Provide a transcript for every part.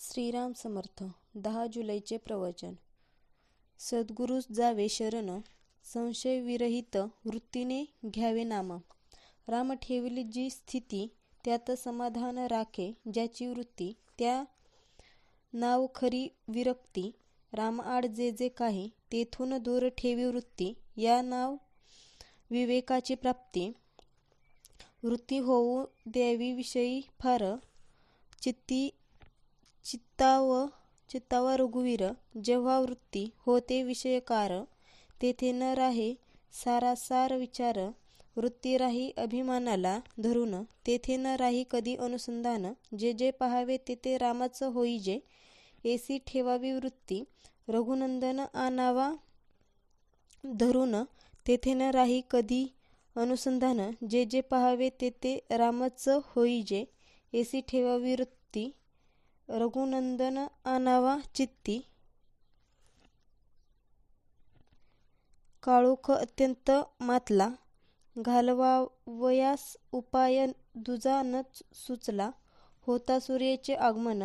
श्रीराम समर्थ. 10 जुलैचे प्रवचन. सद्गुरूस जावे शरण, संशय विरहित वृत्तीने घ्यावे नाम. राम ठेविली जी स्थिती, त्यात समाधान राखे ज्याची वृत्ती. त्या नाव खरी विरक्ती, रामआड जे जे काही, तेथून दूर ठेवी वृत्ती. या नाव विवेकाची प्राप्ती. वृत्ती होऊ द्यावी विषयी फार, चित्तावा रघुवीर. जेव्हा वृत्ती होते विषयकार, तेथे न राहे सारासार विचार. वृत्ती राही अभिमानाला धरून, तेथे न राही कधी अनुसंधान. जे जे पाहावे तेथे रामाच होईजे, ऐसी ठेवावी वृत्ती. रघुनंदन आनावा धरून, तेथे न राही कधी अनुसंधान. जे जे पाहावे तेथे रामच होईजे, ऐसी ठेवावी वृत्ती. रघुनंदन आनावा चित्ती. काळोख अत्यंत मातला, घालवावयास उपाय दुजा न सुचला. होता सूर्याचे आगमन,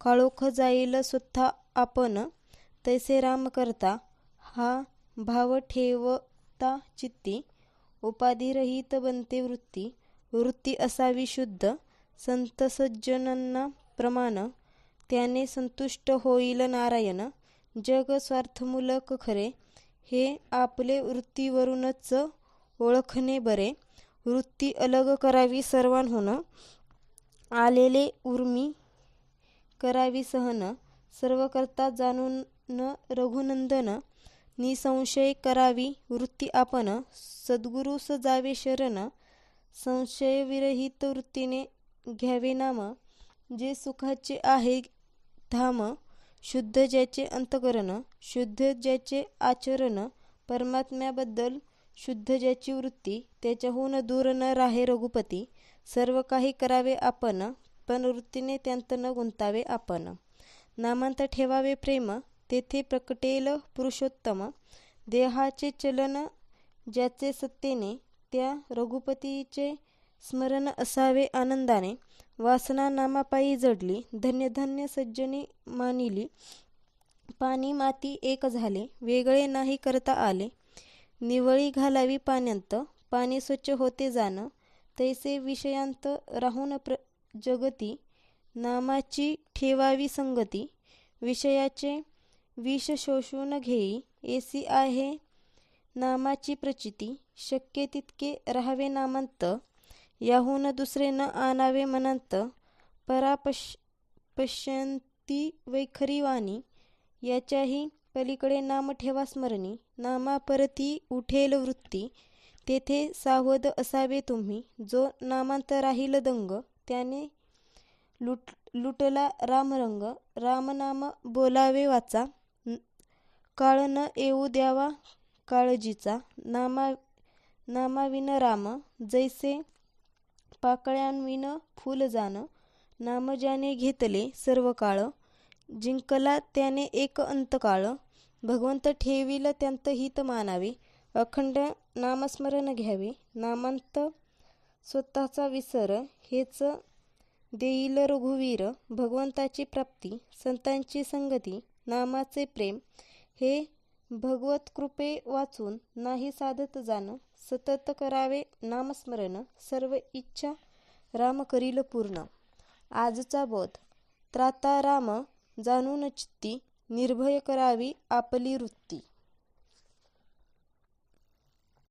काळोख जाईल स्वतः आपण. तैसे राम करता, हा भाव ठेवता चित्ती. उपाधिरहित बनते वृत्ती. वृत्ती असावी शुद्ध, संत सज्जनांना प्रमाण. त्याने संतुष्ट होईल नारायण. जग स्वार्थमूलक खरे, हे आपले वृत्तीवरूनच ओळखणे बरे. वृत्ती अलग करावी सर्वांहून, आलेले उर्मी करावी सहन. सर्व करता जाणून रघुनंदन, निसंशय करावी वृत्ती आपण. सद्गुरूस जावे शरण, संशयविरहित वृत्तीने घ्यावे नाम. जे सुखाचे आहे धाम, शुद्ध ज्याचे अंतकरण. शुद्ध ज्याचे आचरण, परमात्म्याबद्दल शुद्ध ज्याची वृत्ती. त्याच्याहून दूर न राहे रघुपती. सर्व काही करावे आपण, पण वृत्तीने त्यांत न गुंतावे आपण. नामांत ठेवावे प्रेम, तेथे प्रकटेल पुरुषोत्तम. देहाचे चलन ज्याचे सत्तेने, त्या रघुपतीचे स्मरण असावे आनंदाने. वासना नामापायी जडली, धन्य धन्य सज्जनी मानिली. पाणी माती एक झाले, वेगळे नाही करता आले. निवळी घालावी पाण्यांत, पाणी स्वच्छ होते जाण. तैसे विषयांत राहून जगती, नामाची ठेवावी संगती. विषयाचे विष शोषून घेई, ऐसी आहे नामाची प्रचिती. शक्य तितके राहावे नामांत, याहून दुसरे न आणावे मनांत. परा पश्यंती वैखरी वाणी, याच्याही पलीकडे नाम ठेवा स्मरणी. नामापरती उठेल वृत्ती, तेथे सावध असावे तुम्ही. जो नामांत राहील दंग, त्याने लुटला रामरंग. रामनाम बोलावे वाचा, काळ न येऊ द्यावा काळजीचा. नामाविन राम, जैसे पाकळ्यांविन फुल जाण. नाम ज्याने घेतले सर्व काळ, जिंकला त्याने एक अंतकाळ. भगवंत ठेविल त्यांत हित मानावे, अखंड नामस्मरण घ्यावे. नामांत स्वतःचा विसर, हेच देईल रघुवीर. भगवंताची प्राप्ती, संतांची संगती, नामाचे प्रेम, हे भगवत कृपे वाचून नाही साधत जाण. सतत करावे नामस्मरण, सर्व इच्छा राम करील पूर्ण. आजचा बोध. त्राता राम जाणून चित्ती, निर्भय करावी आपली वृत्ती.